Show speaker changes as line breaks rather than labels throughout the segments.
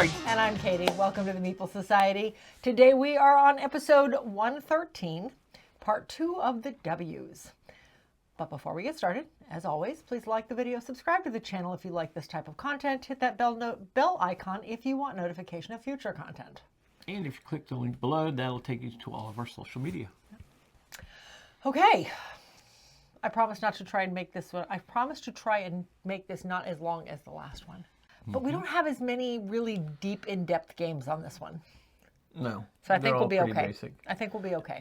Gary.
And I'm Katie. Welcome to the Meeple Society. Today we are on episode 113, part 2 of the W's. But before we get started, as always, please like the video, subscribe to the channel if you like this type of content, hit that bell icon if you want notification of future content.
And if you click the link below, that'll take you to all of our social media.
Okay. I promise not to try and make this one. I promise to try and make this not as long as the last one. But we don't have as many really deep, in-depth games on this one.
No.
So I think we'll be okay.
Basic.
I think we'll be okay.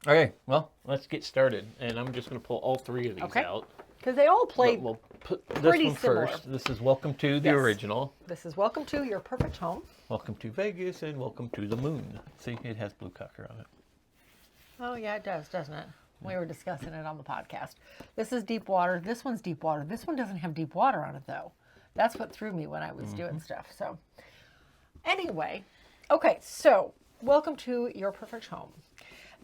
Okay, well, let's get started. And I'm just going to pull all three of these out.
Because they all play
we'll put this
pretty
one
similar.
first. This is Welcome to the original.
This is Welcome to Your Perfect Home.
Welcome to Vegas and Welcome to the Moon. See, it has blue cocker on it.
Oh, yeah, it does, doesn't it? We were discussing it on the podcast. This is deep water. This one's deep water. This one doesn't have deep water on it, though. That's what threw me when I was doing stuff. So, anyway, okay, so Welcome to Your Perfect Home.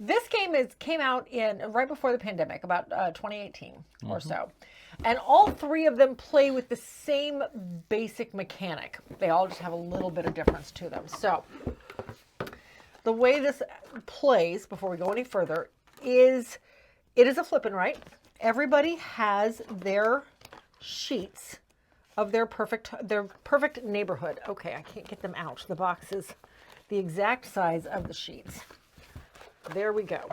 This game came out right before the pandemic, about 2018 or so. And all three of them play with the same basic mechanic. They all just have a little bit of difference to them. So, the way this plays, before we go any further, is it is a flip and write. Everybody has their sheets of their perfect neighborhood. Okay, I can't get them out. The box is the exact size of the sheets. There we go.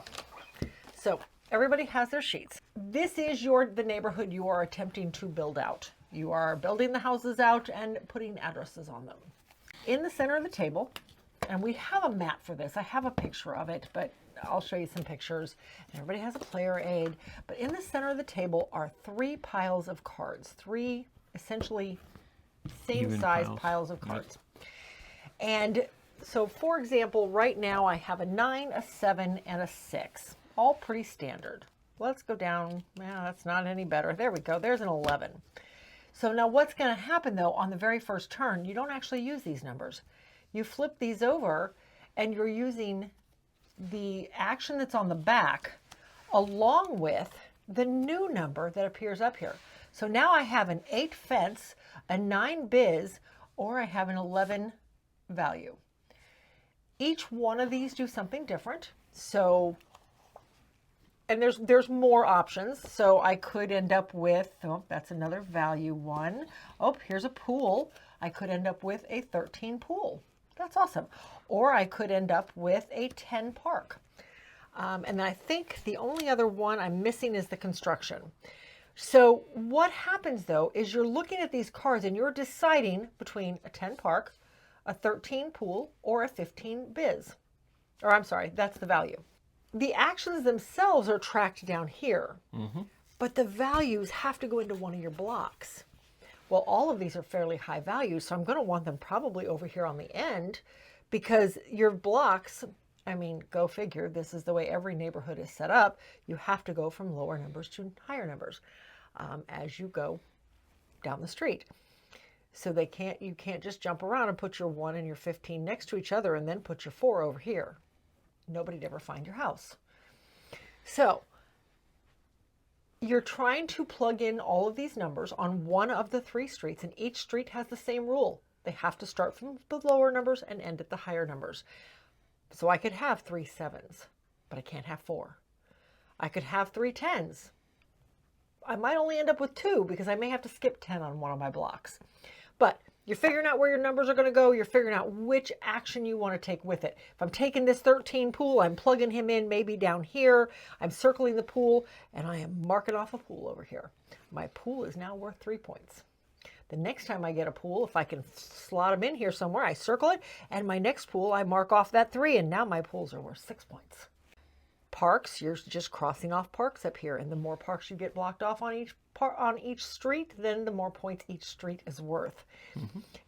So everybody has their sheets. This is the neighborhood you are attempting to build out. You are building the houses out and putting addresses on them. In the center of the table, and we have a map for this. I have a picture of it, but I'll show you some pictures. Everybody has a player aid. But in the center of the table are three piles of cards. Three essentially same size piles of cards. And so, for example, right now I have a 9, a 7, and a 6. All pretty standard. Let's go down. Yeah, that's not any better. There we go. There's an 11. So now what's going to happen, though, on the very first turn, you don't actually use these numbers. You flip these over, and you're using the action that's on the back along with the new number that appears up here. So now I have an 8 fence, a 9 biz, or I have an 11 value. Each one of these do something different. So, and there's more options. So I could end up with, oh, that's another value one. Oh, here's a pool. I could end up with a 13 pool. That's awesome. Or I could end up with a 10 park. And then I think the only other one I'm missing is the construction. So what happens, though, is you're looking at these cards and you're deciding between a 10 park, a 13 pool, or a 15 biz. Or I'm sorry, that's the value. The actions themselves are tracked down here, but the values have to go into one of your blocks. Well, all of these are fairly high values, so I'm going to want them probably over here on the end because your blocks, I mean, go figure, this is the way every neighborhood is set up. You have to go from lower numbers to higher numbers as you go down the street. So you can't just jump around and put your 1 and your 15 next to each other and then put your 4 over here. Nobody'd ever find your house. So you're trying to plug in all of these numbers on one of the 3 streets, and each street has the same rule. They have to start from the lower numbers and end at the higher numbers. So I could have 3 7s, but I can't have 4. I could have 3 10s. I might only end up with 2 because I may have to skip 10 on one of my blocks. But you're figuring out where your numbers are going to go. You're figuring out which action you want to take with it. If I'm taking this 13 pool, I'm plugging him in maybe down here. I'm circling the pool, and I am marking off a pool over here. My pool is now worth 3 points. The next time I get a pool, if I can slot them in here somewhere, I circle it, and my next pool, I mark off that 3, and now my pools are worth 6 points. Parks, you're just crossing off parks up here, and the more parks you get blocked off on each street, then the more points each street is worth.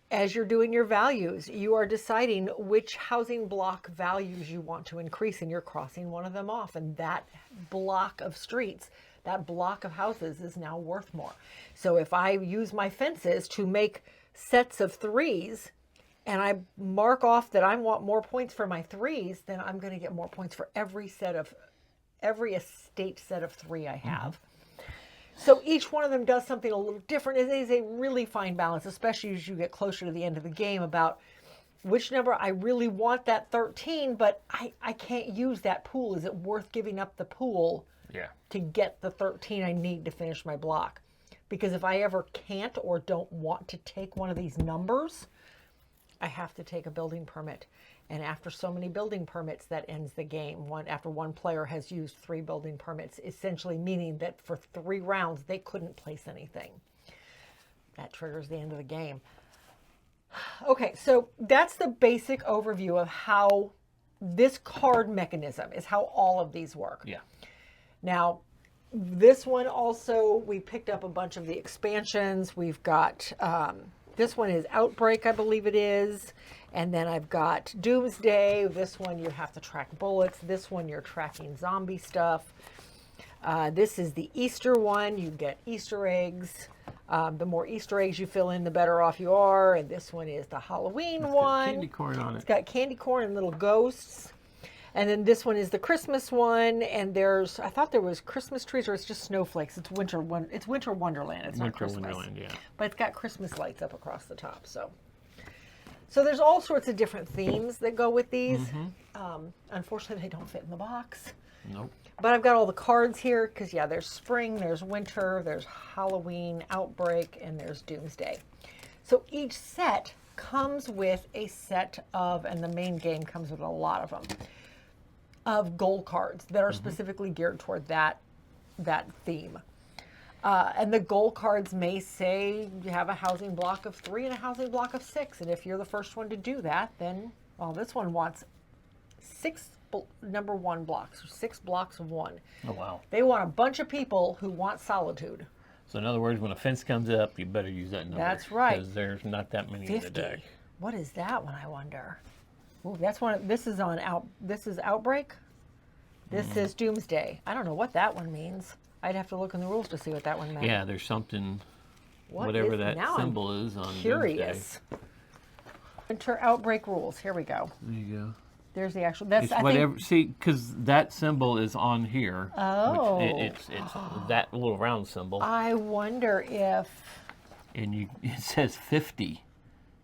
As you're doing your values, you are deciding which housing block values you want to increase, and you're crossing one of them off, and that block of streets, that block of houses is now worth more. So if I use my fences to make sets of 3s, and I mark off that I want more points for my 3s, then I'm going to get more points for every estate set of 3 I have. So each one of them does something a little different. It is a really fine balance, especially as you get closer to the end of the game, about which number I really want that 13, but I can't use that pool. Is it worth giving up the pool to get the 13 I need to finish my block? Because if I ever can't or don't want to take one of these numbers, I have to take a building permit. And after so many building permits, that ends the game. After one player has used 3 building permits, essentially meaning that for 3 rounds, they couldn't place anything. That triggers the end of the game. Okay, so that's the basic overview of how this card mechanism is, how all of these work.
Yeah.
Now, this one also, we picked up a bunch of the expansions. We've got, this one is Outbreak, I believe it is. And then I've got Doomsday. This one you have to track bullets. This one you're tracking zombie stuff. This is the Easter one. You get Easter eggs. The more Easter eggs you fill in, the better off you are. And this one is the Halloween one.
Got candy corn on it.
It's got candy corn and little ghosts. And then this one is the Christmas one. And there's, I thought there was Christmas trees, or it's just snowflakes. It's Winter Wonderland. It's not Christmas.
Wonderland, yeah.
But it's got Christmas lights up across the top. So there's all sorts of different themes that go with these. Unfortunately, they don't fit in the box.
Nope.
But I've got all the cards here because, yeah, there's spring, there's winter, there's Halloween, Outbreak, and there's Doomsday. So each set comes with a set of, and the main game comes with a lot of them, of goal cards that are specifically geared toward that theme. And the goal cards may say you have a housing block of 3 and a housing block of 6. And if you're the first one to do that, then, well, this one wants 6 number 1 blocks, or 6 blocks of 1.
Oh, wow.
They want a bunch of people who want solitude.
So in other words, when a fence comes up, you better use that number.
That's right.
Because there's not that many
50.
in the deck.
What is that one, I wonder? Ooh, that's one. This is Outbreak. This is Doomsday. I don't know what that one means. I'd have to look in the rules to see what that one meant.
Yeah, there's something, whatever that symbol is on
curious.
Doomsday.
Winter Outbreak rules. Here we go.
There you go.
There's the actual. That's
It's
I
whatever.
think.
See, because that symbol is on here.
Oh.
Which it's that little round symbol.
I wonder if
And it says 50.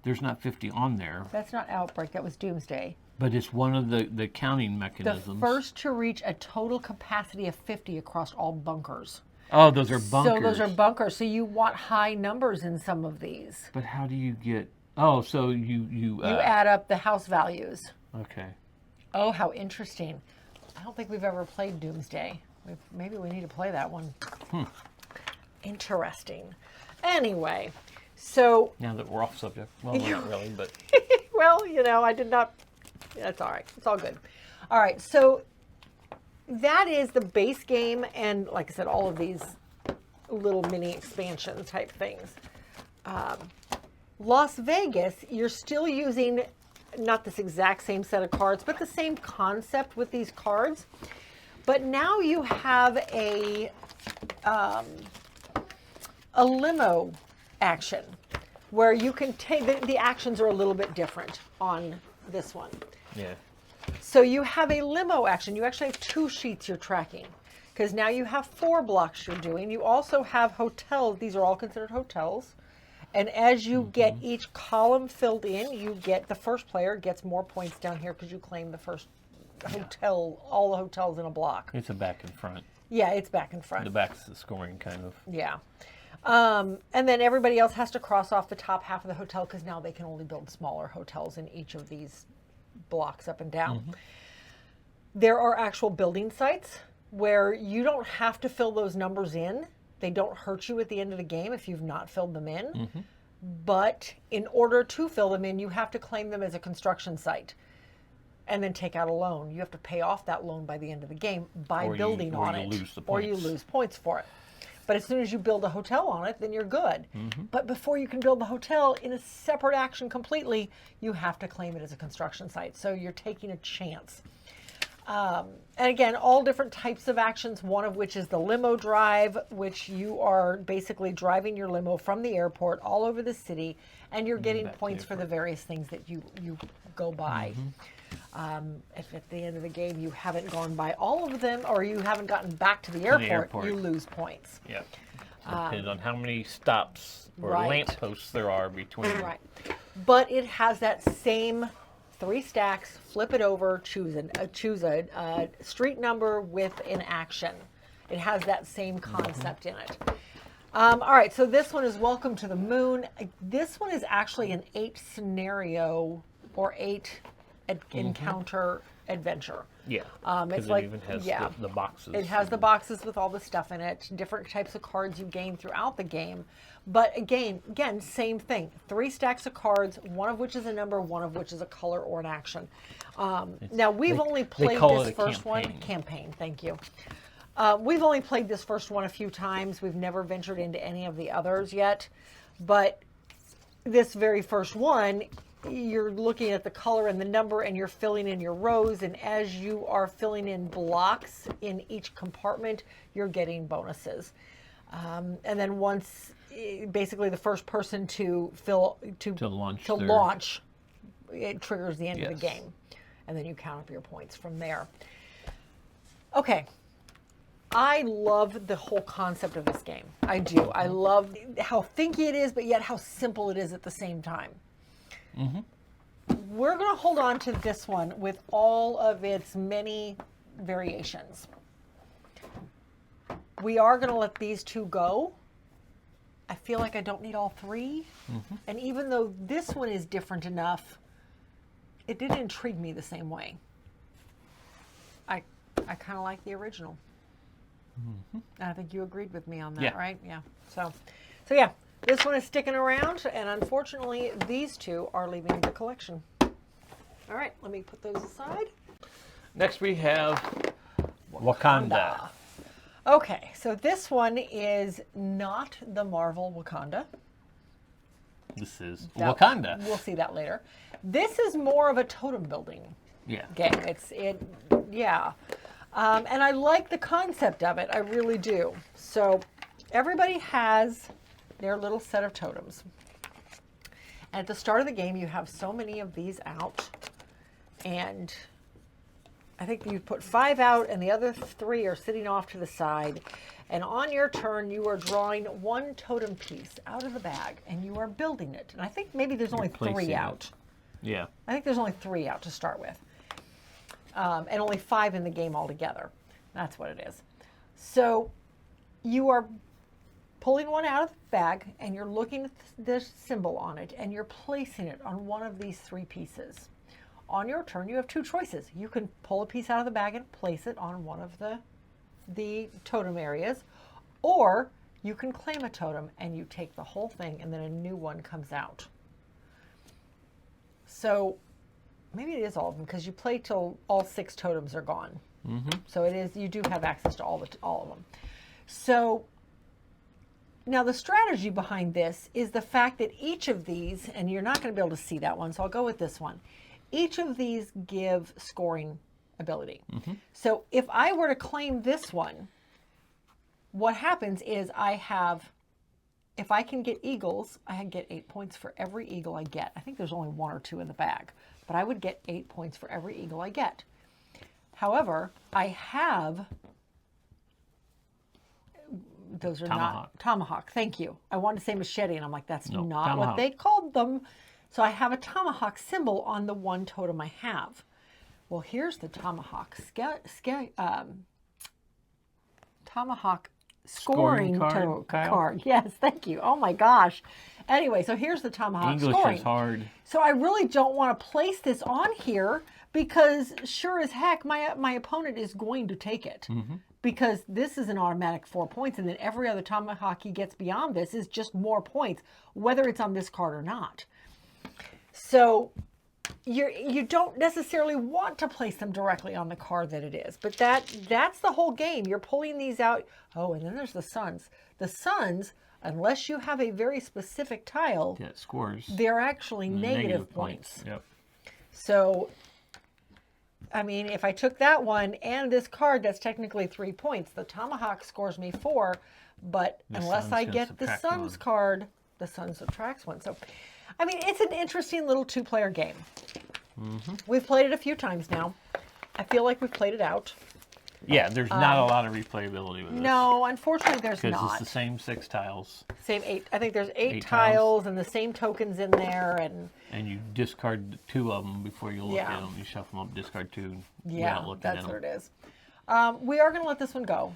There's not 50 on there.
that's not Outbreak. That was Doomsday.
But it's one of the counting
The
mechanisms.
first to reach a total capacity of 50 across all bunkers.
Oh, those are bunkers.
So those are bunkers. So you want high numbers in some of these.
But how do you get? Oh, so you
You add up the house values.
Okay.
Oh, how interesting. I don't think we've ever played Doomsday. Maybe we need to play that one. Interesting. Anyway, so...
Now that we're off subject. Well, we're not really, but...
well, I did not... That's all right. It's all good. All right, so that is the base game, and like I said, all of these little mini expansion type things. Las Vegas, you're still using not this exact same set of cards, but the same concept with these cards. But now you have a limo action where you can take the actions are a little bit different on this one.
Yeah.
So you have a limo action. You actually have 2 sheets you're tracking because now you have 4 blocks you're doing. You also have hotels. These are all considered hotels. And as you get each column filled in, you get the first player gets more points down here because you claim the first hotel, all the hotels in a block.
It's a back and front.
Yeah, it's back and front.
The back's the scoring kind of.
Yeah. And then everybody else has to cross off the top half of the hotel because now they can only build smaller hotels in each of these blocks up and down. There are actual building sites where you don't have to fill those numbers in. They don't hurt you at the end of the game if you've not filled them in. But in order to fill them in, you have to claim them as a construction site and then take out a loan. You have to pay off that loan by the end of the game by building on it. Or you lose points for it. But as soon as you build a hotel on it, then you're good. But before you can build the hotel in a separate action completely, you have to claim it as a construction site. So you're taking a chance. And again, all different types of actions, one of which is the limo drive, which you are basically driving your limo from the airport all over the city, and you're getting points for the various things that you go by. If at the end of the game you haven't gone by all of them or you haven't gotten back to the airport, you lose points.
Yeah. Depends on how many stops or
Right.
lampposts there are between.
Right. But it has that same 3 stacks, flip it over, choose a street number with an action. It has that same concept in it. All right, so this one is Welcome to the Moon. This one is actually an 8 scenario or 8 encounter adventure.
Yeah.
It's
Because
like,
it even has
yeah.
the boxes.
It has the boxes with all the stuff in it, different types of cards you gain throughout the game. But again, same thing. 3 stacks of cards, one of which is a number, one of which is a color or an action. Now, we've only played
call
this
it a
first one. Campaign, thank you. We've only played this first one a few times. We've never ventured into any of the others yet. But this very first one, you're looking at the color and the number and you're filling in your rows, and as you are filling in blocks in each compartment, you're getting bonuses. And then once, basically the first person to launch, it triggers the end of the game. And then you count up your points from there. Okay. I love the whole concept of this game. I do. I love how thinky it is, but yet how simple it is at the same time. We're going to hold on to this one with all of its many variations. We are going to let these 2 go. I feel like I don't need all 3. And even though this one is different enough, it didn't intrigue me the same way. I kind of like the original. I think you agreed with me on that, right? Yeah. So yeah, this one is sticking around, and unfortunately, these 2 are leaving the collection. All right, let me put those aside.
Next we have Wakanda.
Okay, so this one is not the Marvel Wakanda.
This is Wakanda.
We'll see that later. This is more of a totem building game. And I like the concept of it. I really do. So everybody has their little set of totems. And at the start of the game, you have so many of these out. And I think you put 5 out and the other 3 are sitting off to the side. And on your turn, you are drawing 1 totem piece out of the bag and you are building it. And I think maybe there's only 3 out.
Yeah.
I think there's only 3 out to start with. And only 5 in the game altogether. That's what it is. So you are pulling 1 out of the bag and you're looking at the symbol on it and you're placing it on one of these 3 pieces. On your turn, you have 2 choices. You can pull a piece out of the bag and place it on one of the totem areas, or you can claim a totem and you take the whole thing and then a new one comes out. So maybe it is all of them because you play till all 6 totems are gone. So it is, you do have access to all of them. So now the strategy behind this is the fact that each of these, and you're not going to be able to see that one, so I'll go with this one. Each of these give scoring ability. So if I were to claim this one, what happens is if I can get eagles, I get 8 points for every eagle I get. I think there's only 1 or 2 in the bag, but I would get 8 points for every eagle I get. However, I have, those are not tomahawk. Thank you. I wanted to say machete, and I'm like, that's not tomahawk. What they called them. So I have a tomahawk symbol on the 1 totem I have. Well, here's the tomahawk tomahawk scoring card. Yes, thank you. Oh my gosh. Anyway, so here's the tomahawk scoring.
English is hard.
So I really don't want to place this on here because sure as heck my opponent is going to take it. Because this is an automatic 4 points, and then every other tomahawk he gets beyond this is just more points, whether it's on this card or not. So you don't necessarily want to place them directly on the card that it is, but that's the whole game. You're pulling these out. Oh, and then there's the suns. The suns, unless you have a very specific tile,
scores.
They're actually negative points.
Yep.
So, I mean, if I took that one and this card, that's technically 3 points. The tomahawk scores me 4, but unless I get the sun's card, the sun subtracts 1. So, I mean, it's an interesting little 2-player game. We've played it a few times now. I feel like we've played it out.
Yeah, there's not a lot of replayability with this.
No, unfortunately, there's
Because
not.
it's the same 6 tiles.
Same 8. I think there's 8
8
tiles and the same tokens in there, and
you discard 2 of them before you look
Yeah.
at them. You shuffle them up, discard 2
yeah,
without looking
that's
at
what
them.
it is. We are going to let this one go.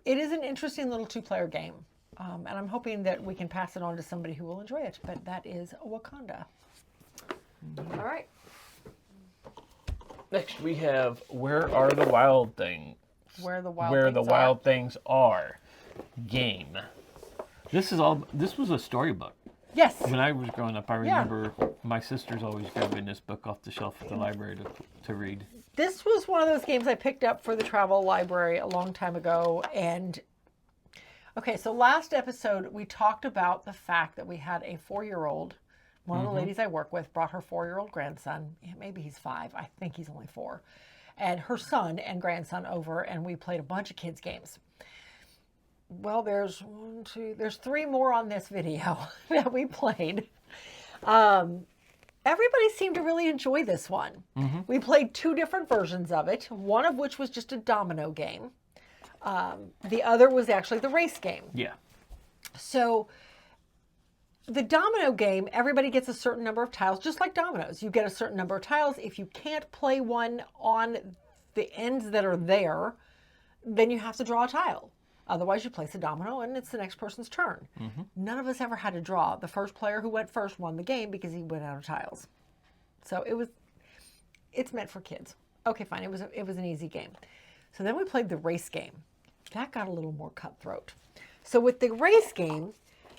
It is an interesting little 2-player game, and I'm hoping that we can pass it on to somebody who will enjoy it. But that is Wakanda. All right.
Next we have Where Are the Wild Things?
Where the wild
Where
things
the
are.
Wild Things Are game. This was a storybook.
Yes.
When I was growing up, I remember my sisters always grabbing this book off the shelf at the library to read.
This was one of those games I picked up for the travel library a long time ago. And okay, so last episode we talked about the fact that we had a 4-year-old. One of the ladies I work with brought her 4-year-old grandson. Maybe he's 5. I think he's only 4. And her son and grandson over, and we played a bunch of kids' games. Well, there's 3 more on this video that we played. Everybody seemed to really enjoy this one. We played 2 different versions of it, one of which was just a domino game. The other was actually the race game.
Yeah.
So the domino game, everybody gets a certain number of tiles, just like dominoes. You get a certain number of tiles. If you can't play one on the ends that are there, then you have to draw a tile. Otherwise, you place a domino and it's the next person's turn. None of us ever had to draw. The first player who went first won the game because he went out of tiles. So it's meant for kids. Okay, fine. It was an easy game. So then we played the race game. That got a little more cutthroat. So with the race game,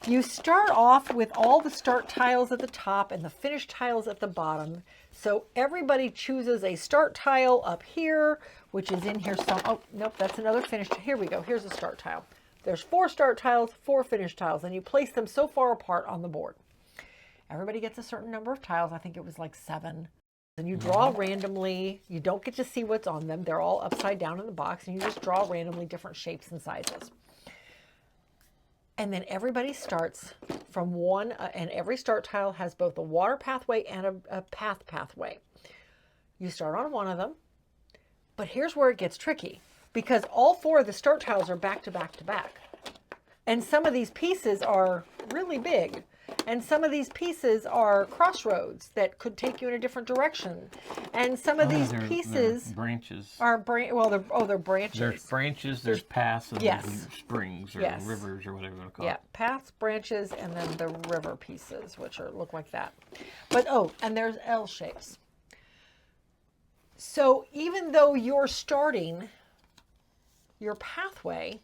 you start off with all the start tiles at the top and the finish tiles at the bottom. So everybody chooses a start tile up here, which is in here some. Oh, nope, that's another finish. Here we go. Here's a start tile. There's 4 start tiles, 4 finish tiles, and you place them so far apart on the board. Everybody gets a certain number of tiles. I think it was like 7. And you draw randomly. You don't get to see what's on them. They're all upside down in the box, and you just draw randomly different shapes and sizes. And then everybody starts from one, and every start tile has both a water pathway and a pathway. You start on one of them, but here's where it gets tricky, because all 4 of the start tiles are back to back to back. And some of these pieces are really big, and some of these pieces are crossroads that could take you in a different direction. And some of these pieces
they're branches.
are they're branches.
There's branches, there's paths, and
Yes.
there's springs or
Yes.
rivers or whatever you want to call
Yeah,
it.
paths, branches, and then the river pieces, which look like that. But and there's L shapes. So even though you're starting your pathway,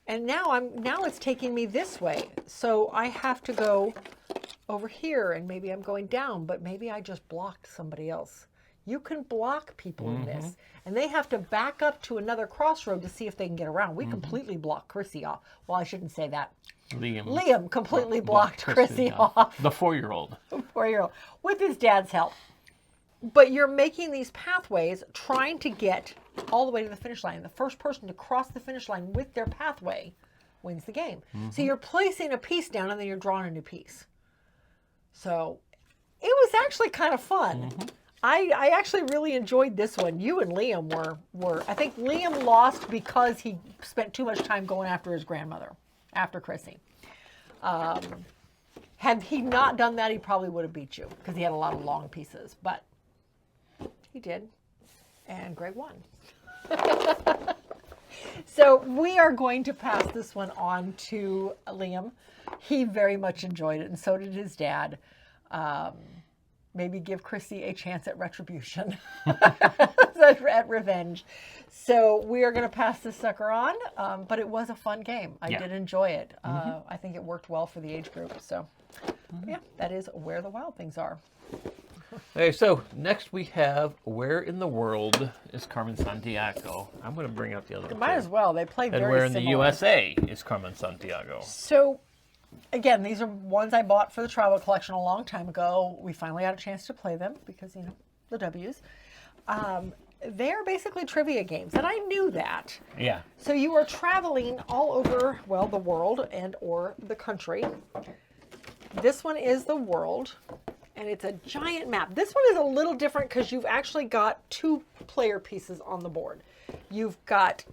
and now it's taking me this way, so I have to go over here, and maybe I'm going down, but maybe I just blocked somebody else. You can block people in this, and they have to back up to another crossroad to see if they can get around. We completely blocked Chrissy off. Well, I shouldn't say that. Liam completely blocked Chrissy off.
The 4-year-old.
4-year-old, with his dad's help. But you're making these pathways, trying to get all the way to the finish line. The first person to cross the finish line with their pathway wins the game. So you're placing a piece down, and then you're drawing a new piece. So it was actually kind of fun. I actually really enjoyed this one. You and Liam were I think Liam lost because he spent too much time going after his grandmother, after Chrissy. Had he not done that, he probably would have beat you because he had a lot of long pieces, but he did, and Greg won. So we are going to pass this one on to Liam. He very much enjoyed it, and so did his dad. Maybe give Chrissy a chance at retribution, at revenge. So we are going to pass this sucker on, but it was a fun game. I did enjoy it. I think it worked well for the age group. So yeah, that is Where the Wild Things Are.
Okay, so next we have Where in the World is Carmen Sandiego? I'm going to bring out the other one.
Might as well. They play very
And Where in
similar.
the USA is Carmen Sandiego?
So, again, these are ones I bought for the travel collection a long time ago. We finally had a chance to play them because, the W's. They're basically trivia games, and I knew that.
Yeah.
So you are traveling all over, the world and or the country. This one is the world, and it's a giant map. This one is a little different because you've actually got 2 player pieces on the board. You've got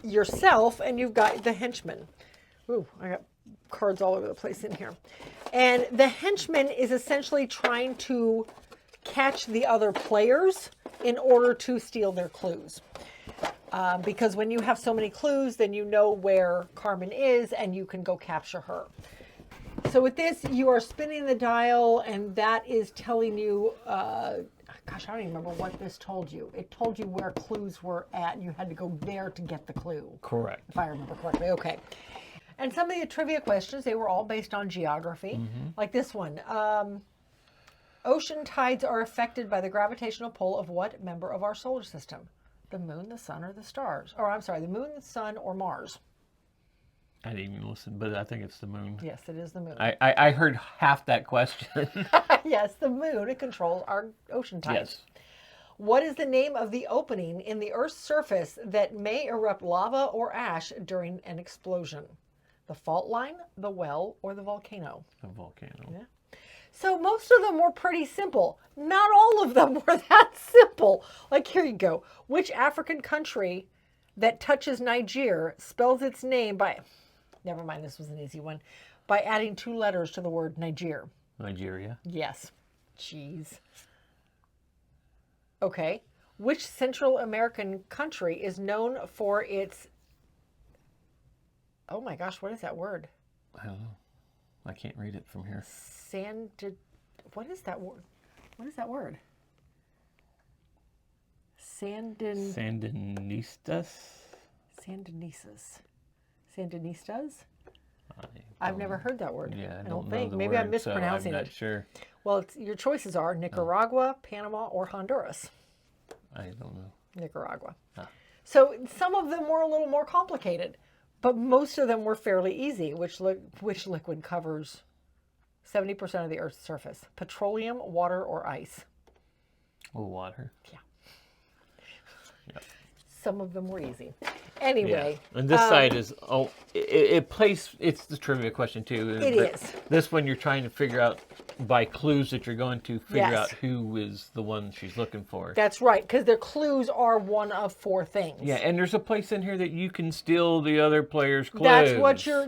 yourself and you've got the henchman. Ooh, I got cards all over the place in here. And the henchman is essentially trying to catch the other players in order to steal their clues. Because when you have so many clues, then you know where Carmen is and you can go capture her. So with this, you are spinning the dial, and that is telling you, gosh, I don't even remember what this told you. It told you where clues were at, and you had to go there to get the clue.
Correct.
If I remember correctly. Okay. And some of the trivia questions, they were all based on geography. Like this one. Ocean tides are affected by the gravitational pull of what member of our solar system? The moon, the sun, or the stars? Or I'm sorry, the moon, the sun, or Mars?
I didn't even listen, but I think it's the moon.
Yes, it is the moon.
I heard half that question.
Yes, the moon. It controls our ocean tides.
Yes.
What is the name of the opening in the Earth's surface that may erupt lava or ash during an explosion? The fault line, the well, or the volcano?
The volcano.
Yeah. So most of them were pretty simple. Not all of them were that simple. Like, here you go. Which African country that touches Niger spells its name by... Never mind, this was an easy one. By adding 2 letters to the word Niger.
Nigeria.
Yes. Jeez. Okay. Which Central American country is known for its... Oh my gosh, what is that word?
I don't know. I can't read it from here.
What is that word? What is that word?
Sandinistas?
Sandinistas? I've never heard that word.
Yeah,
I don't
know
think.
the
Maybe I'm
word,
mispronouncing
so I'm
it.
not sure.
Well, your choices are Nicaragua, Panama, or Honduras.
I don't know.
Nicaragua.
Ah.
So some of them were a little more complicated, but most of them were fairly easy. Which liquid covers 70% of the Earth's surface? Petroleum, water, or ice?
Oh, water.
Yeah.
Yep.
Some of them were easy. Anyway.
Yeah. And this side is, it's the trivia question too.
It is.
This one you're trying to figure out by clues that you're going to figure
Yes.
out who is the one she's looking for.
That's right, because their clues are one of 4 things.
Yeah, and there's a place in here that you can steal the other player's clues.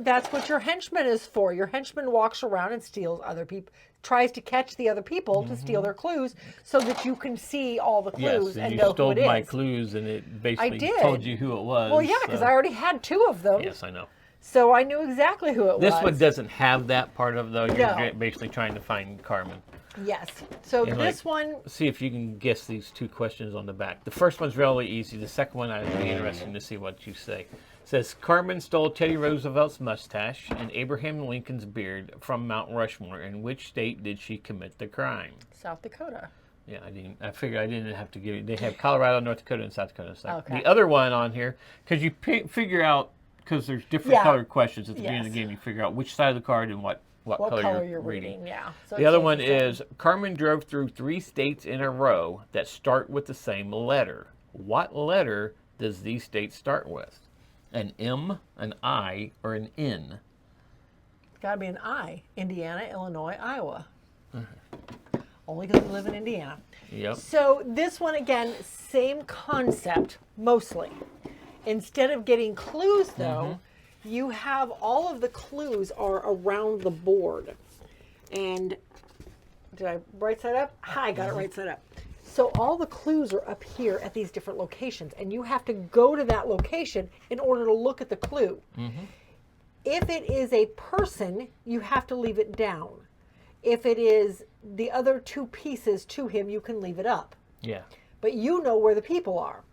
That's what your henchman is for. Your henchman walks around and steals other people, tries to catch the other people to steal their clues, so that you can see all the clues
and you
know
stole
who it is.
my clues, and it basically
did.
told you who it was.
Well, yeah, because I already had 2 of them.
Yes, I know.
So I knew exactly who it was.
This one doesn't have that part of it, though. You're
No.
basically trying to find Carmen.
Yes. So
And,
this one,
See if you can guess these 2 questions on the back. The first one's really easy. The second one, I'd be interested to see what you say. It says, Carmen stole Teddy Roosevelt's mustache and Abraham Lincoln's beard from Mount Rushmore. In which state did she commit the crime?
South Dakota.
Yeah, I figured I didn't have to give you. They have Colorado, North Dakota, and South Dakota. So
Okay.
The other one on here, because you figure out, because there's different colored questions at the beginning of the
Yes.
game, you figure out which side of the card and what color you're reading.
Yeah. So
The other one is, Carmen drove through 3 states in a row that start with the same letter. What letter does these states start with? An M, an I, or an N?
It's got to be an I. Indiana, Illinois, Iowa. Only because we live in Indiana.
Yep.
So this one, again, same concept, mostly. Instead of getting clues, though, you have all of the clues are around the board. And did I right side up? I got it right side up. So all the clues are up here at these different locations, and you have to go to that location in order to look at the clue. If it is a person, you have to leave it down. If it is the other 2 pieces to him, you can leave it up.
Yeah.
But you know where the people are.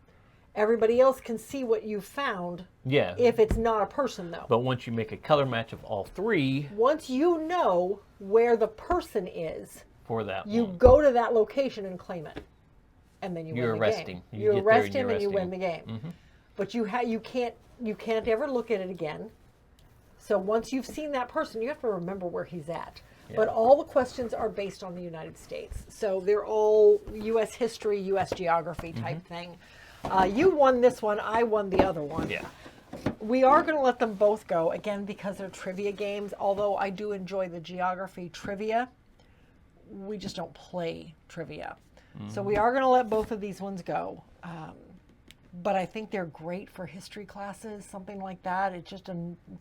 Everybody else can see what you found.
Yeah.
If it's not a person, though.
But once you make a color match of all 3
Once you know where the person is,
for that
you
one,
go to that location and claim it. And then you win the game. You
get there
arrest
and
him
you
and you
arrest
win the game. But you can't ever look at it again. So once you've seen that person, you have to remember where he's at.
Yeah.
But all the questions are based on the United States. So they're all U.S. history, U.S. geography type thing. You won this one. I won the other one.
Yeah.
We are going to let them both go, again, because they're trivia games. Although I do enjoy the geography trivia, we just don't play trivia. So we are going to let both of these ones go. But I think they're great for history classes, something like that. It's just a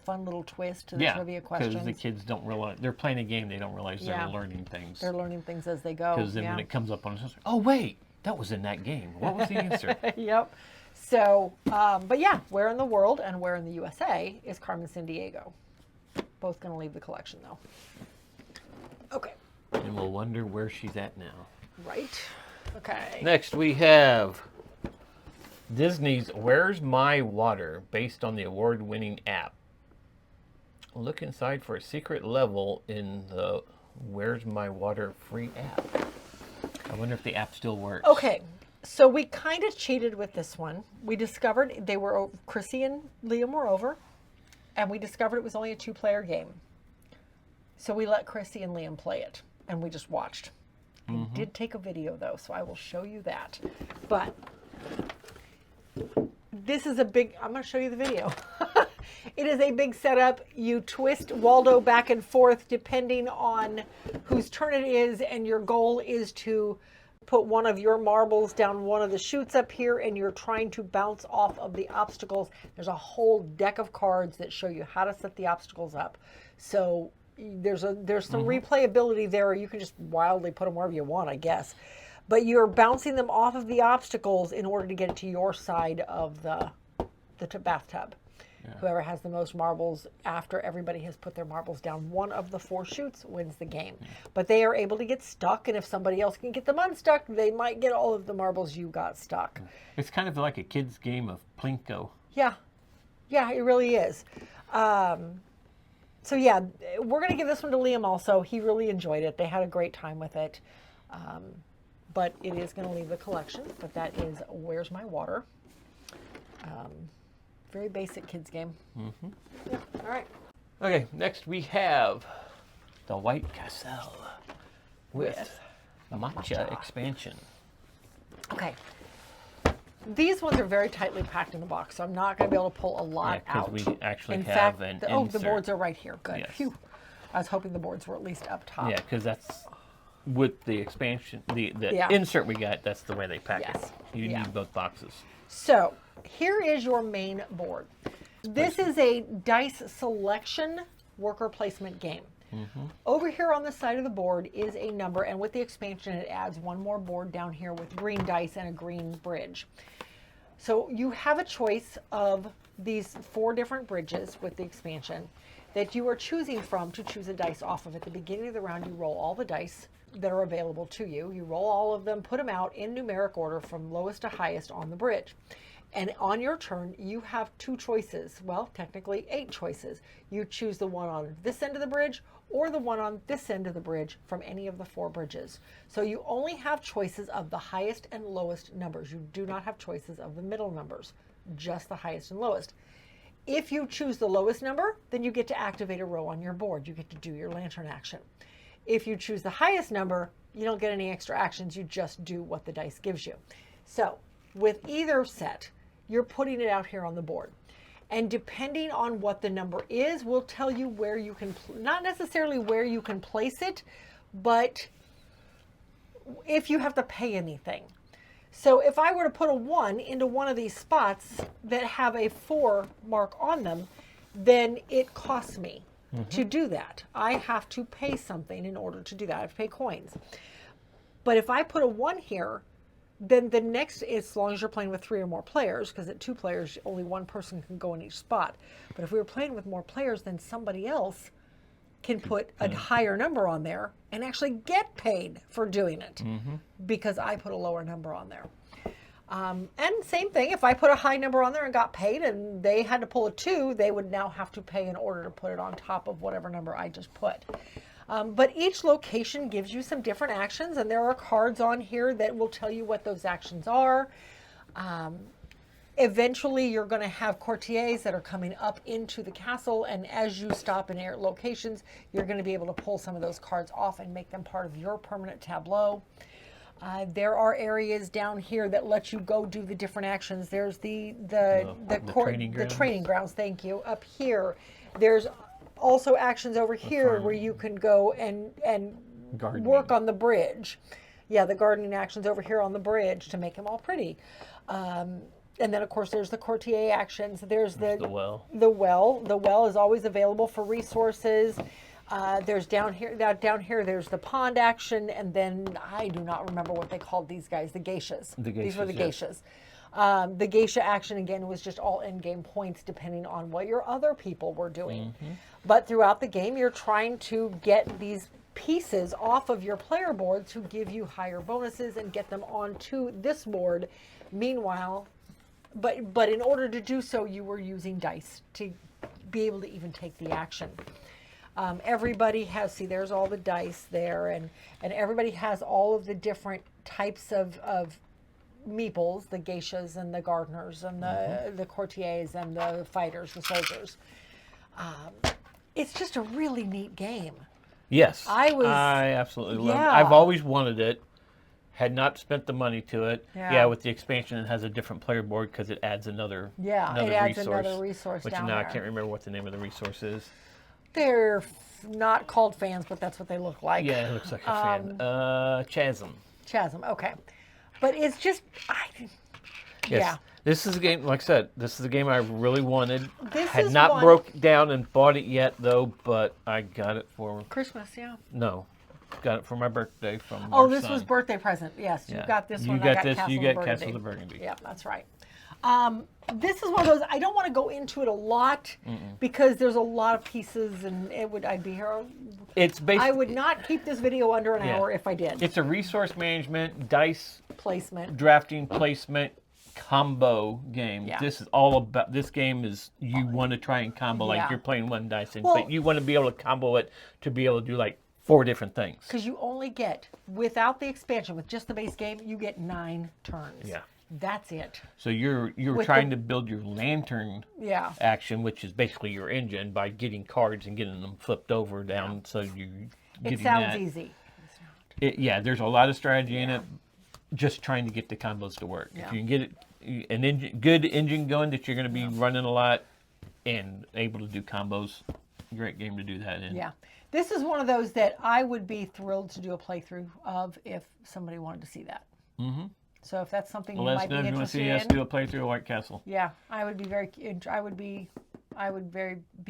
fun little twist to the trivia questions.
Because the kids don't realize, they're playing a game, they don't realize they're learning things.
They're learning things as they go.
Because then when it comes up on the system, oh wait, that was in that game. What was the answer?
Yep. So, but yeah, Where in the World and Where in the USA is Carmen Sandiego. Both going to leave the collection though. Okay.
And we'll wonder where she's at now.
Right. Okay.
Next we have Disney's Where's My Water, based on the award-winning app. Look inside for a secret level in the Where's My Water free app. I wonder if the app still works.
Okay, so we kind of cheated with this one. We discovered they were, Chrissy and Liam were over, and we discovered it was only a 2-player game. So we let Chrissy and Liam play it, and we just watched. I did take a video though, so I will show you that. But this is a big, I'm going to show you the video. It is a big setup. You twist Waldo back and forth depending on whose turn it is, and your goal is to put one of your marbles down one of the chutes up here, and you're trying to bounce off of the obstacles. There's a whole deck of cards that show you how to set the obstacles up. So there's some replayability there, or you can just wildly put them wherever you want, I guess. But you're bouncing them off of the obstacles in order to get it to your side of the bathtub. Yeah. Whoever has the most marbles after everybody has put their marbles down one of the 4 chutes wins the game. Yeah. But they are able to get stuck, and if somebody else can get them unstuck, they might get all of the marbles you got stuck.
It's kind of like a kid's game of Plinko.
Yeah. Yeah, it really is. So yeah, we're going to give this one to Liam also. He really enjoyed it. They had a great time with it. But it is going to leave the collection. But that is Where's My Water? Very basic kids game. Yeah, all right.
Okay, next we have the White Castle with matcha expansion.
Okay. These ones are very tightly packed in the box, so I'm not going to be able to pull a lot out.
Because we actually
in
have
fact,
an
oh,
insert.
the boards are right here. Good.
Yes.
Phew. I was hoping the boards were at least up top.
Yeah, because that's with the expansion, the
Yeah.
insert we got, that's the way they pack
Yes.
it. You
Yeah.
need both boxes.
So here is your main board. This is a dice selection worker placement game. Over here on the side of the board is a number, and with the expansion it adds one more board down here with green dice and a green bridge. So you have a choice of these 4 different bridges with the expansion that you are choosing from to choose a dice off of. At the beginning of the round, you roll all the dice that are available to you. You roll all of them, put them out in numeric order from lowest to highest on the bridge. And on your turn, you have 2 choices. Well, technically 8 choices. You choose the one on this end of the bridge or the one on this end of the bridge from any of the 4 bridges. So you only have choices of the highest and lowest numbers. You do not have choices of the middle numbers, just the highest and lowest. If you choose the lowest number, then you get to activate a row on your board. You get to do your lantern action. If you choose the highest number, you don't get any extra actions. You just do what the dice gives you. So with either set, you're putting it out here on the board. And depending on what the number is, will tell you where you can, not necessarily where you can place it, but if you have to pay anything. So if I were to put a 1 into one of these spots that have a 4 mark on them, then it costs me to do that. I have to pay something in order to do that. I have to pay coins. But if I put a 1 here, then the next, as long as you're playing with 3 or more players, because at 2 players, only 1 person can go in each spot. But if we were playing with more players, then somebody else can put a higher number on there and actually get paid for doing it because I put a lower number on there. And same thing, if I put a high number on there and got paid and they had to pull a 2, they would now have to pay in order to put it on top of whatever number I just put. But each location gives you some different actions, and there are cards on here that will tell you what those actions are. Eventually, you're going to have courtiers that are coming up into the castle, and as you stop in air locations, you're going to be able to pull some of those cards off and make them part of your permanent tableau. There are areas down here that let you go do the different actions. There's the training grounds. Thank you. Up here, there's also actions over here where you can go and work on the bridge. Yeah, the gardening actions over here on the bridge to make them all pretty. And then, of course, there's the courtier actions. There's the
well.
The well. The well is always available for resources. There's down here. There's the pond action, and then I do not remember what they called these guys. The geishas. These were the geishas. The geisha action again was just all in-game points, depending on what your other people were doing. But throughout the game, you're trying to get these pieces off of your player board to give you higher bonuses and get them onto this board. Meanwhile, but in order to do so, you were using dice to be able to even take the action. Everybody has, see, there's all the dice there, and everybody has all of the different types of meeples, the geishas and the gardeners and the courtiers and the fighters, the soldiers. It's just a really neat game.
Yes,
I
absolutely love it.
Yeah.
I've always wanted it. Had not spent the money to it.
Yeah.
With the expansion, it has a different player board because it adds another
It adds another resource
which
down
now
there.
I can't remember what the name of the resource is.
They're not called fans, but that's what they look like.
Yeah, it looks like a fan. Chasm.
Okay. But it's just,
Yes.
yeah.
This is a game, like I said, this is a game I really wanted.
This
Had
is
not
one-
broke down and bought it yet, though, but I got it for,
Christmas, yeah.
no, got it for my birthday from
Oh,
our
this
son.
was birthday present. Yes, you
Yeah.
got this
You
one.
got
I got
this,
Castle
you
of
got
Burgundy.
Castle of Burgundy.
Yeah, that's right. This is one of those, I don't want to go into it a lot because there's a lot of pieces and I'd be here.
It's basically,
I would not keep this video under an hour if I did.
It's a resource management, dice
Placement.
drafting, placement, combo game.
Yeah.
This is all about, this game is, you want to try and combo
Yeah.
like you're playing one dice,
Well-
but you want to be able to combo it to be able to do like 4 different things.
Because you only get, without the expansion, with just the base game, you get 9 turns.
Yeah.
That's it.
So you're
With
trying
the-
to build your lantern
Yeah.
action, which is basically your engine, by getting cards and getting them flipped over down. So you
It
getting
sounds
that.
easy.
Yeah, there's a lot of strategy in it. Just trying to get the combos to work.
Yeah.
If you can get it, good engine going that you're going to be running a lot and able to do combos, great game to do that in.
Yeah. This is one of those that I would be thrilled to do a playthrough of if somebody wanted to see that.
Mm-hmm.
So if that's something
Well,
you
let us
might
know
be
if you want to
interested
see
in.
us do a playthrough of White Castle.
Yeah, I would be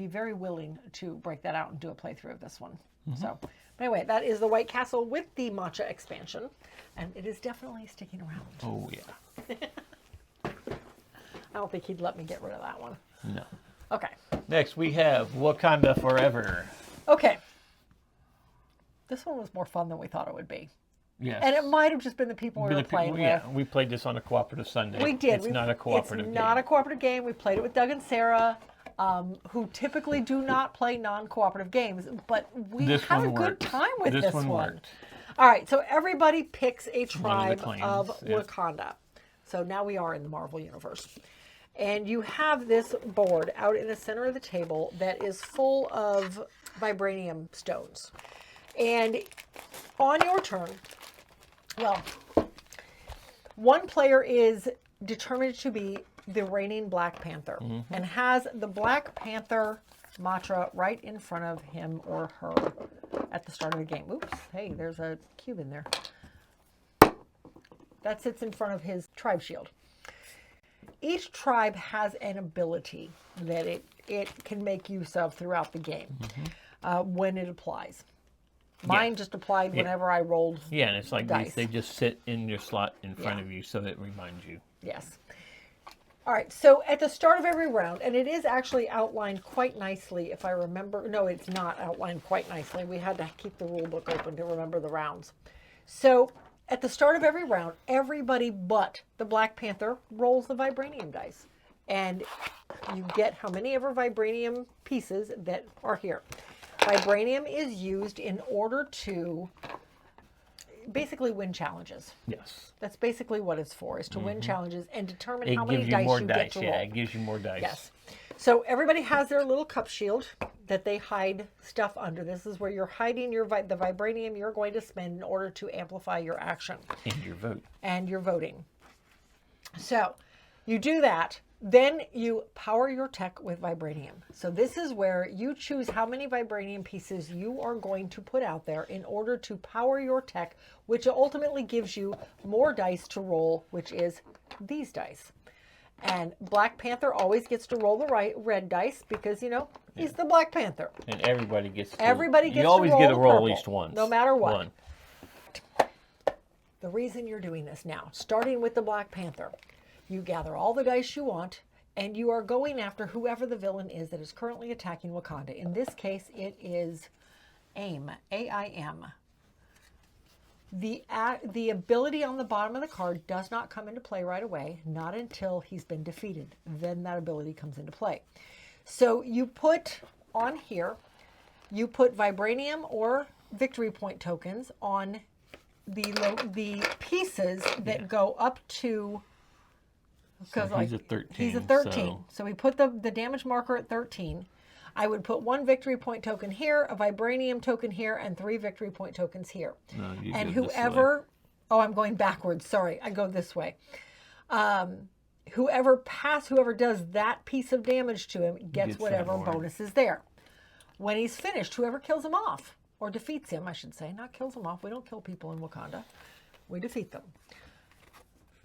very willing to break that out and do a playthrough of this one. So, but anyway, that is the White Castle with the matcha expansion, and it is definitely sticking around.
Oh, yeah.
I don't think he'd let me get rid of that one.
No.
Okay.
Next, we have Wakanda Forever.
Okay. This one was more fun than we thought it would be.
Yes.
And it might have just been the people we were playing
yeah,
with.
we played this on a cooperative Sunday.
We did.
It's not a cooperative
It's
game.
not a cooperative game. We played it with Doug and Sarah, who typically do not play non-cooperative games, but we
This
had a
one
good
worked.
time with
This
this
one
one.
worked.
All right, so everybody picks a
One
tribe
of the clans,
of
yeah.
Wakanda. So now we are in the Marvel Universe. And you have this board out in the center of the table that is full of vibranium stones. And on your turn, well, one player is determined to be the reigning Black Panther and has the Black Panther mantra right in front of him or her at the start of the game. Oops, hey, there's a cube in there. That sits in front of his tribe shield. Each tribe has an ability that it can make use of throughout the game when it applies. Mine just applied whenever I rolled.
Yeah, and it's like
dice.
they just sit in your slot in front
Yeah.
of you so it reminds you.
Yes. All right, so at the start of every round, and it is actually outlined quite nicely, if I remember. No, it's not outlined quite nicely. We had to keep the rule book open to remember the rounds. So at the start of every round, everybody but the Black Panther rolls the vibranium dice. And you get how many ever vibranium pieces that are here. Vibranium is used in order to basically win challenges.
Yes.
That's basically what it's for, is to win challenges and determine
It
how many
gives you
dice
more
you
dice.
get to
Yeah,
roll.
it gives you more dice.
Yes. So everybody has their little cup shield that they hide stuff under. This is where you're hiding the vibranium you're going to spend in order to amplify your action
And your vote.
and your voting. So you do that, Then you power your tech with vibranium. So this is where you choose how many vibranium pieces you are going to put out there in order to power your tech, which ultimately gives you more dice to roll, which is these dice. And Black Panther always gets to roll the red dice because, you know, he's the Black Panther.
And everybody gets to,
you
always
to roll
get to roll
purple,
at least once.
no matter what.
One.
The reason you're doing this now, starting with the Black Panther, you gather all the dice you want, and you are going after whoever the villain is that is currently attacking Wakanda. In this case, it is AIM, A-I-M. The ability on the bottom of the card does not come into play right away, not until he's been defeated. Then that ability comes into play. So you put on here, you put vibranium or victory point tokens on the pieces that go up to... Because
so he's a 13.
He's a 13. So we put the damage marker at 13. I would put 1 victory point token here, a vibranium token here, and 3 victory point tokens here.
No, you
and
go
whoever, oh, I'm going backwards. Sorry, I go this way. Whoever does that piece of damage to him gets whatever bonus is there. When he's finished, whoever kills him off, or defeats him, I should say, not kills him off. We don't kill people in Wakanda. We defeat them.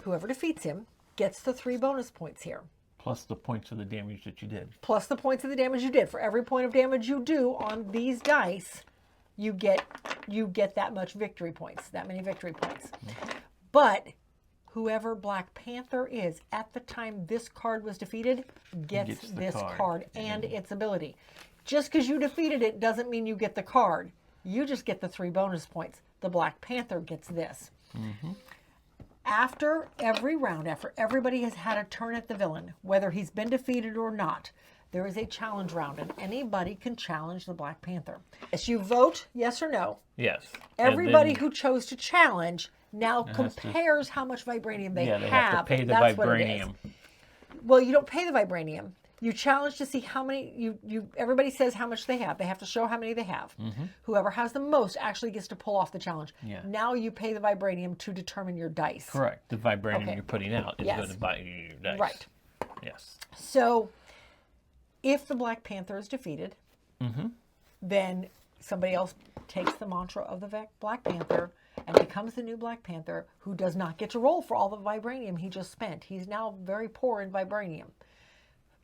Whoever defeats him gets the 3 bonus points here.
Plus the points of the damage that you did.
Plus the points of the damage you did. For every point of damage you do on these dice, you get that much victory points, that many victory points. But whoever Black Panther is at the time this card was defeated gets this card and its ability. Just because you defeated it doesn't mean you get the card. You just get the 3 bonus points. The Black Panther gets this. Mm-hmm. After every round, after everybody has had a turn at the villain, whether he's been defeated or not, there is a challenge round, and anybody can challenge the Black Panther. As you vote yes or no,
yes.
Everybody who chose to challenge now compares how much vibranium they have.
They have to pay the vibranium.
Well, you don't pay the vibranium. You challenge to see how many, everybody says how much they have. They have to show how many they have. Mm-hmm. Whoever has the most actually gets to pull off the challenge. Yeah. Now you pay the vibranium to determine your dice.
Correct. The vibranium you're putting out is going to buy you your dice.
Right.
Yes.
So if the Black Panther is defeated, then somebody else takes the mantra of the Black Panther and becomes the new Black Panther, who does not get to roll for all the vibranium he just spent. He's now very poor in vibranium.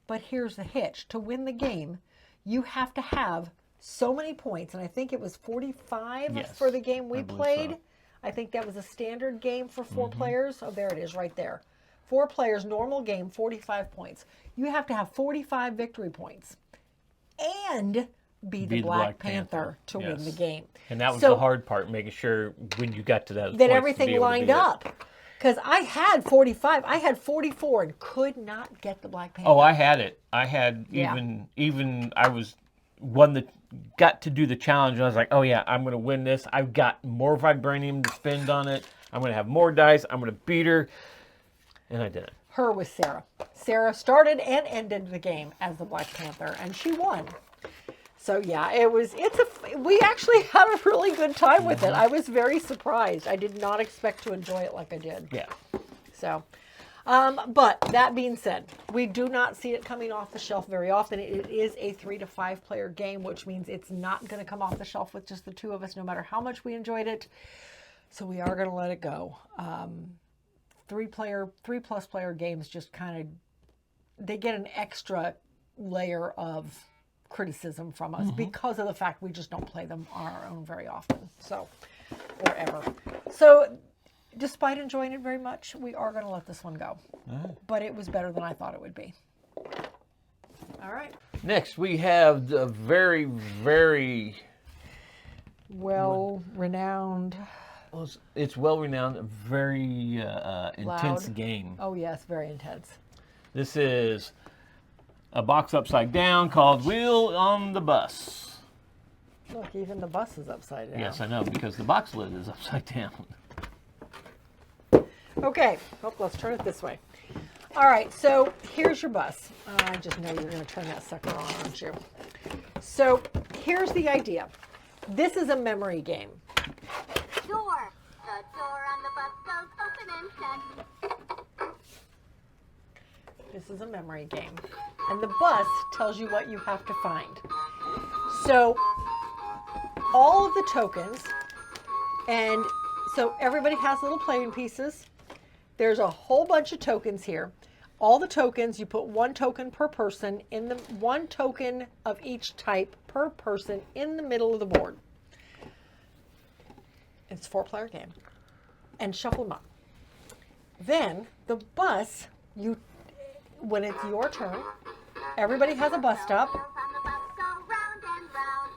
But here's the hitch. To win the game, you have to have so many points, and I think it was 45 for the game we played. So. I think that was a standard game for 4 players. Oh, there it is right there. 4 players, normal game, 45 points. You have to have 45 victory points and be the Black Panther to win the game.
And that was the hard part, making sure when you got to that
that everything lined up. Because I had 45, I had 44 and could not get the Black Panther.
Oh, I had it. I had even I was one that got to do the challenge, and I was like, oh yeah, I'm going to win this. I've got more vibranium to spend on it. I'm going to have more dice. I'm going to beat her. And I didn't.
Her was Sarah. Sarah started and ended the game as the Black Panther, and she won. So yeah, we actually had a really good time with it. I was very surprised. I did not expect to enjoy it like I did.
Yeah.
So, but that being said, we do not see it coming off the shelf very often. It is a 3 to 5 player game, which means it's not going to come off the shelf with just the 2 of us, no matter how much we enjoyed it. So we are going to let it go. 3+ player games just kind of, they get an extra layer of criticism from us because of the fact we just don't play them on our own very often, or ever. So despite enjoying it very much, we are going to let this one go. But it was better than I thought it would be. All right.
Next, we have the very, very
well-renowned.
It's well-renowned, very intense game.
Oh yes, very intense.
This is a box upside down called Wheel on the Bus.
Look, even the bus is upside down.
Yes, I know, because the box lid is upside down.
Okay, let's turn it this way. All right, so here's your bus. I just know you're going to turn that sucker on, aren't you? So here's the idea. This is a memory game.
Door. The door on the bus goes open and shut.
This This is a memory game. And the bus tells you what you have to find. So all of the tokens, and so everybody has little playing pieces. There's a whole bunch of tokens here. All the tokens, you put one token per person in the one token of each type per person in the middle of the board. It's a 4-player game. And shuffle them up. Then the bus, when it's your turn, everybody has a bus stop.
Wheels on the bus go round and round.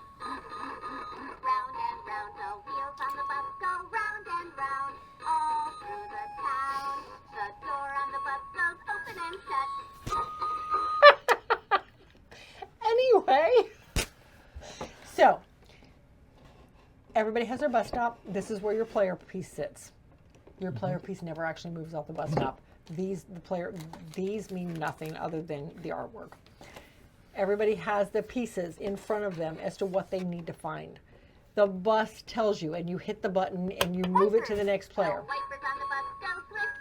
Round and round. The wheels on the bus go round and round. All through the town. The door on the bus goes open and shut.
Anyway, so everybody has their bus stop. This is where your player piece sits. Your player piece never actually moves off the bus stop. These mean nothing other than the artwork. Everybody has the pieces in front of them as to what they need to find. The bus tells you, and you hit the button and you move it to the next player.
The wipers on the bus go swish,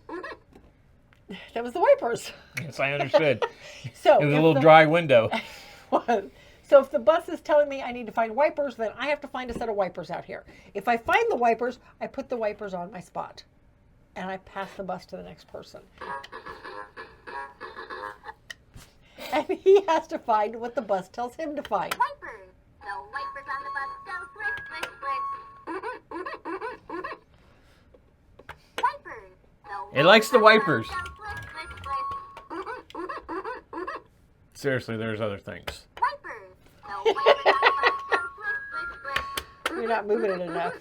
swish, swish.
That was the wipers.
Yes, I understood.
So
It was a
if
little
the-
dry window.
So if the bus is telling me I need to find wipers, then I have to find a set of wipers out here. If I find the wipers, I put the wipers on my spot. And I pass the bus to the next person. And he has to find what the bus tells him to find.
Wipers. The wipers on the bus go swish, swish, swish. Wipers.
It likes the wipers.
Go swish, swish, swish.
Seriously, there's other things.
Wipers. The wipers on the bus go swish, swish, swish.
You're not moving it enough.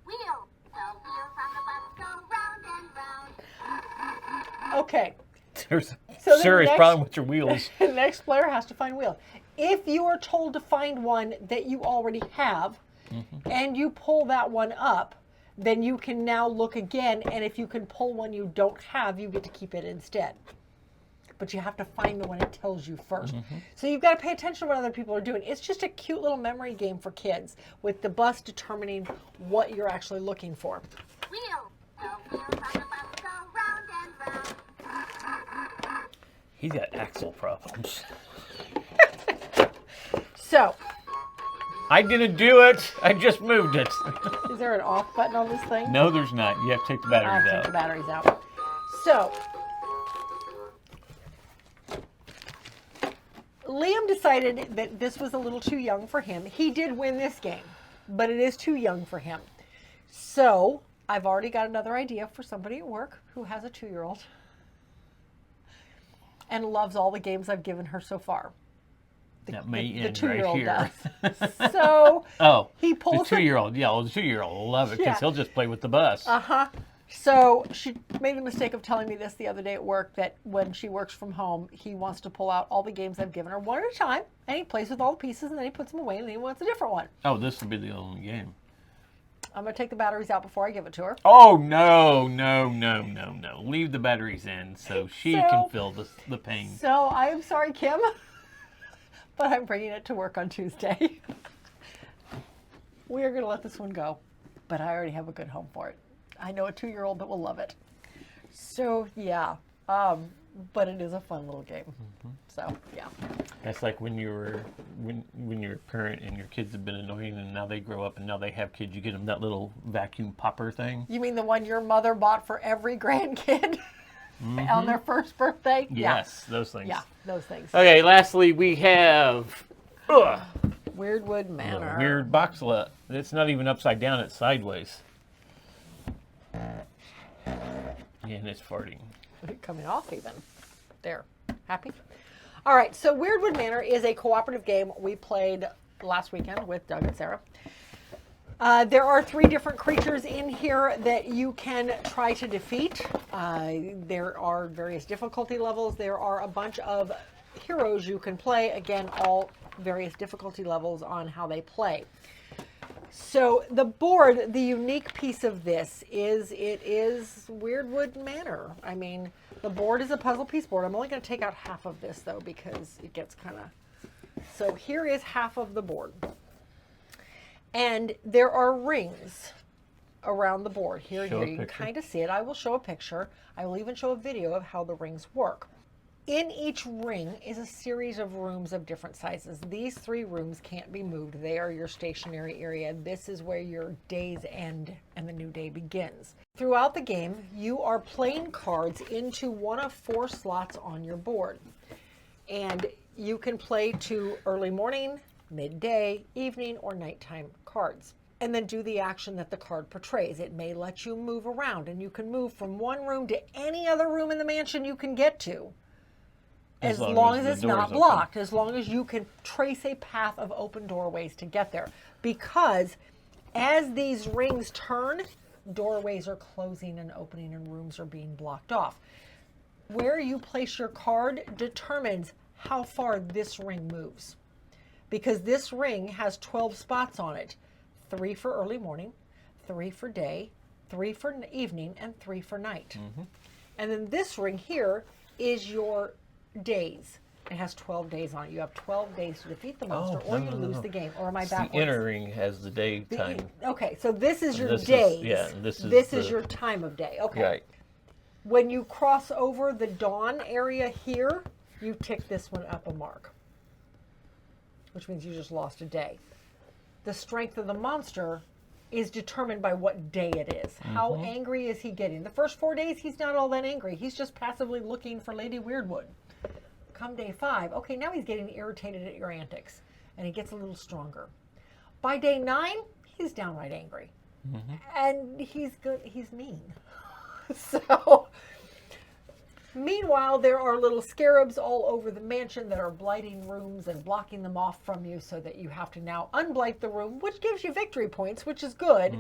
Wheels. The wheels on the bus go round and round.
Okay.
There's a
So the
serious
next-
problem with your wheels.
The next player has to find wheels. If you are told to find one that you already have, and you pull that one up, then you can now look again, and if you can pull one you don't have, you get to keep it instead. But you have to find the one it tells you first. So you've got to pay attention to what other people are doing. It's just a cute little memory game for kids, with the bus determining what you're actually looking for.
Wheels. The wheels on the bus go round and round.
He's got axle problems.
So,
I didn't do it. I just moved it.
is there an off button on this thing?
No, there's not. You have to take the
I'll
batteries
take the
out.
batteries out. So, Liam decided that this was a little too young for him. He did win this game, but it is too young for him. So, I've already got another idea for somebody at work who has a 2-year-old and loves all the games I've given her so far.
That may
The
end
2-year-old
right here.
does. So,
Oh,
he
the
pulls the
2-year-old. Yeah, well, the 2-year-old will love it because
Yeah.
he'll just play with the bus.
So she made the mistake of telling me this the other day at work, that when she works from home, he wants to pull out all the games I've given her one at a time, and he plays with all the pieces, and then he puts them away, and then he wants a different one.
Oh, this will be the only game.
I'm going to take the batteries out before I give it to her.
Oh, no. Leave the batteries in so she
So-
can feel the pain.
So I am sorry, Kim, but I'm bringing it to work on Tuesday. We are going to let this one go, but I already have a good home for it. I know a 2-year-old that will love it. So, yeah. But it is a fun little game. So, yeah.
That's like when you're a parent and your kids have been annoying and now they grow up and now they have kids, you get them that little vacuum popper thing.
You mean the one your mother bought for every grandkid on their first birthday?
Yes, those things.
Yeah, those things.
Okay, lastly we have
Weirdwood
a
Manor.
weird box lot. It's not even upside down, it's sideways. And it's farting.
Coming off even. There. Happy? All right, so Weirdwood Manor is a cooperative game we played last weekend with Doug and Sarah. There are 3 different creatures in here that you can try to defeat. There are various difficulty levels. There are a bunch of heroes you can play. Again, all various difficulty levels on how they play. So the board, the unique piece of this is it is Weirdwood Manor. I mean, the board is a puzzle piece board. I'm only going to take out half of this though because it gets kind of... So here is half of the board. And there are rings around the board. Here
Show a
you can
picture.
kind of see it. I will show a picture. I will even show a video of how the rings work. In each ring is a series of rooms of different sizes. These 3 rooms can't be moved. They are your stationary area. This is where your days end and the new day begins. Throughout the game, you are playing cards into one of 4 slots on your board. And you can play to early morning, midday, evening, or nighttime cards. And then do the action that the card portrays. It may let you move around, and you can move from one room to any other room in the mansion you can get to. As long as
the
it's
door's
not
open.
blocked, as long as you can trace a path of open doorways to get there. Because as these rings turn, doorways are closing and opening and rooms are being blocked off. Where you place your card determines how far this ring moves. Because this ring has 12 spots on it. 3 for early morning, 3 for day, 3 for evening, and 3 for night. And then this ring here is your days. It has 12 days on it. You have 12 days to defeat the monster, or you lose the game. Or am I backwards?
The inner ring has the daytime.
Okay, so this is your
This is-
days.
yeah, this is
your time of day. Okay.
Right.
When you cross over the dawn area here, you tick this one up a mark, which means you just lost a day. The strength of the monster is determined by what day it is. How angry is he getting? The first 4 days, he's not all that angry. He's just passively looking for Lady Weirdwood. Come day 5, okay, now he's getting irritated at your antics, and he gets a little stronger. By day 9, he's downright angry, and he's good. He's mean. So, meanwhile, there are little scarabs all over the mansion that are blighting rooms and blocking them off from you, so that you have to now unblight the room, which gives you victory points, which is good.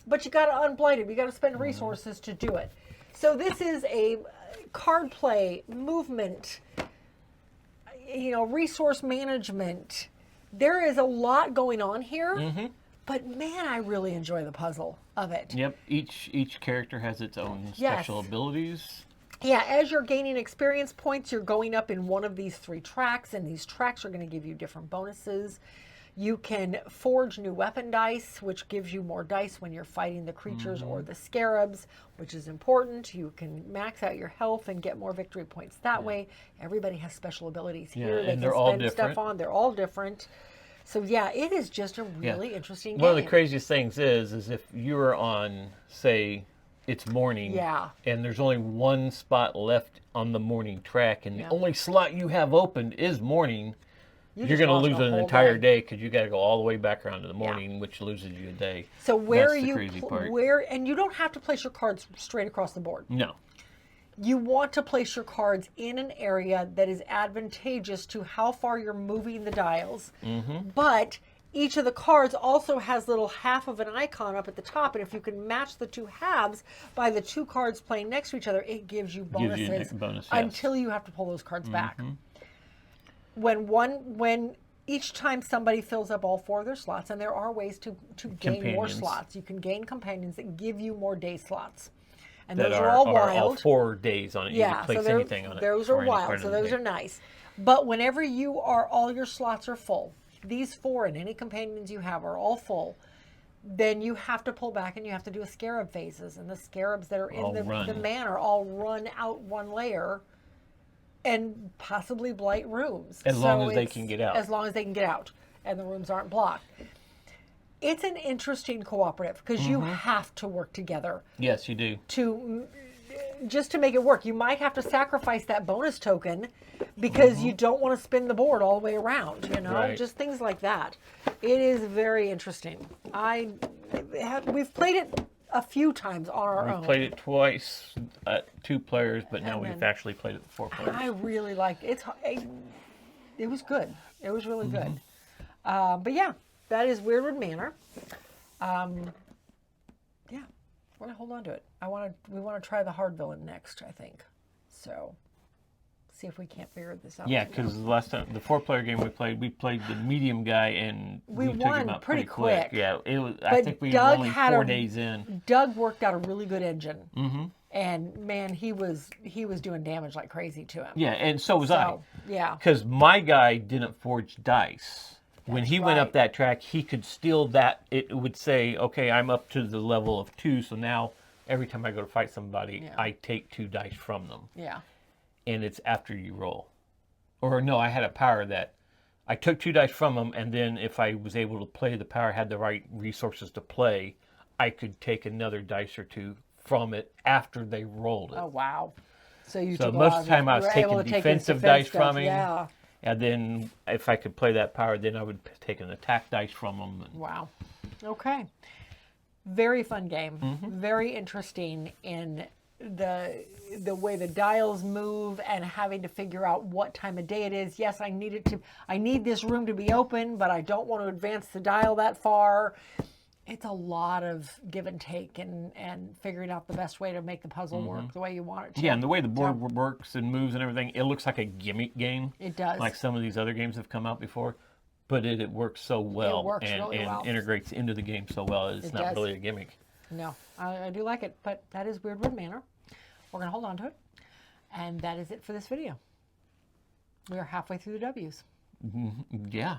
But you got to unblight it. You got to spend resources to do it. So this is a card play, movement, resource management. There is a lot going on here. But man, I really enjoy the puzzle of it.
Yep. Each character has its own special abilities.
Yeah, as you're gaining experience points, you're going up in one of these 3 tracks, and these tracks are going to give you different bonuses. You can forge new weapon dice, which gives you more dice when you're fighting the creatures or the scarabs, which is important. You can max out your health and get more victory points that way. Everybody has special abilities here.
and
They
they're
can
all
spend
different.
stuff on. They're all different. So yeah, it is just a really interesting game.
One of the craziest things is if you're on, say, it's morning, and there's only one spot left on the morning track, and the only slot you have opened is morning, you're going to lose an entire day because you got to go all the way back around to the morning, which loses you a day.
So where
That's the
you
crazy part.
and you don't have to place your cards straight across the board.
No.
You want to place your cards in an area that is advantageous to how far you're moving the dials. But each of the cards also has little half of an icon up at the top, and if you can match the 2 halves by the 2 cards playing next to each other, it gives you bonuses
yes.
until you have to pull those cards back. When each time somebody fills up all 4 of their slots, and there are ways to gain more slots. You can gain companions that give you more day slots. And
That
those are all wild.
all 4 days on it. You can place
so
anything on it.
those
for
are
any
wild.
part
So
of the
those
day.
are nice. But whenever all your slots are full, these 4 and any companions you have are all full, then you have to pull back and you have to do a scarab phases. And the scarabs that are in the manor all run out 1 layer and possibly blight rooms.
As long as they can get out.
As long as they can get out and the rooms aren't blocked. It's an interesting cooperative because you have to work together.
Yes, you do.
Just to make it work. You might have to sacrifice that bonus token because you don't want to spin the board all the way around,
Right.
just things like that. It is very interesting. We've played it a few times on our own.
We've played it twice at 2 players, but now we've actually played it with 4 players.
I really liked it. It was good. It was really good. But yeah, that is Weirdwood Manor. Yeah, we're gonna hold on to it. We want to try the hard villain next, I think. So, see if we can't figure this out.
Yeah, because the last time, the 4-player game we played the medium guy, and we took
won
him out
pretty
pretty quick.
quick.
Yeah, it was. I
But
think we
Doug
were only
had
4 days in.
Doug worked out a really good engine, and man, he was doing damage like crazy to him.
Yeah, and so was I.
Yeah.
Because my guy didn't forge dice. when
That's
he went up
right.
that track, he could steal that. It would say, okay, I'm up to the level of 2, so now every time I go to fight somebody,
Yeah.
I take 2 dice from them.
Yeah.
And it's after you roll. Or no, I had a power that I took 2 dice from them, and then if I was able to play the power, had the right resources to play, I could take another dice or 2 from it after they rolled it.
Oh, wow. So you
So
took a
most
lot
of the time I
you
was
were
taking
able to take his
defensive
defense
dice
stuff,
from him.
Yeah.
And then if I could play that power, then I would take an attack dice from them.
Wow. Okay. Very fun game.
Mm-hmm.
Very interesting in the way the dials move and having to figure out what time of day it is. Yes, I need this room to be open, but I don't want to advance the dial that far. It's a lot of give and take and figuring out the best way to make the puzzle work the way you want it to.
Yeah, and the way the board works and moves and everything, it looks like a gimmick game.
It does.
Like some of these other games have come out before. But it works so well
works
and,
really
and
well.
integrates into the game so well. It's
It
not
does.
really a gimmick.
No, I do like it, but that is Weirdwood Manor. We're going to hold on to it. And that is it for this video. We are halfway through the W's.
Yeah,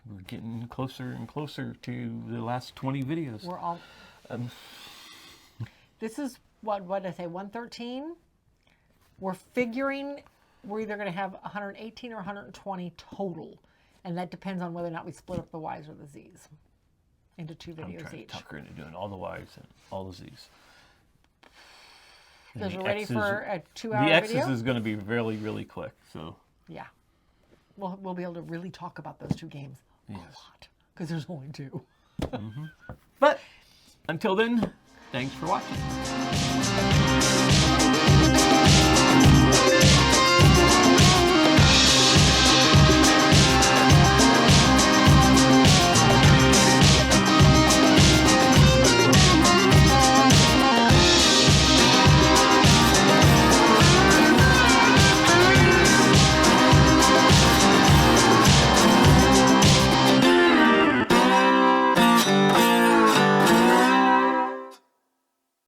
we're getting closer and closer to the last 20 videos.
We're all... This is, what did I say, 113? We're figuring we're either going to have 118 or 120 total. And that depends on whether or not we split up the Y's or the Z's into 2
I'm
videos
trying
each.
to tuck her into doing all the Y's and all the Z's. And
Because
the
we're ready
X's
for a 2-hour
The X's
video?
is going to be really, really quick. So
Yeah. We'll be able to really talk about those 2 games a lot. Because there's only 2.
But until then, thanks for watching.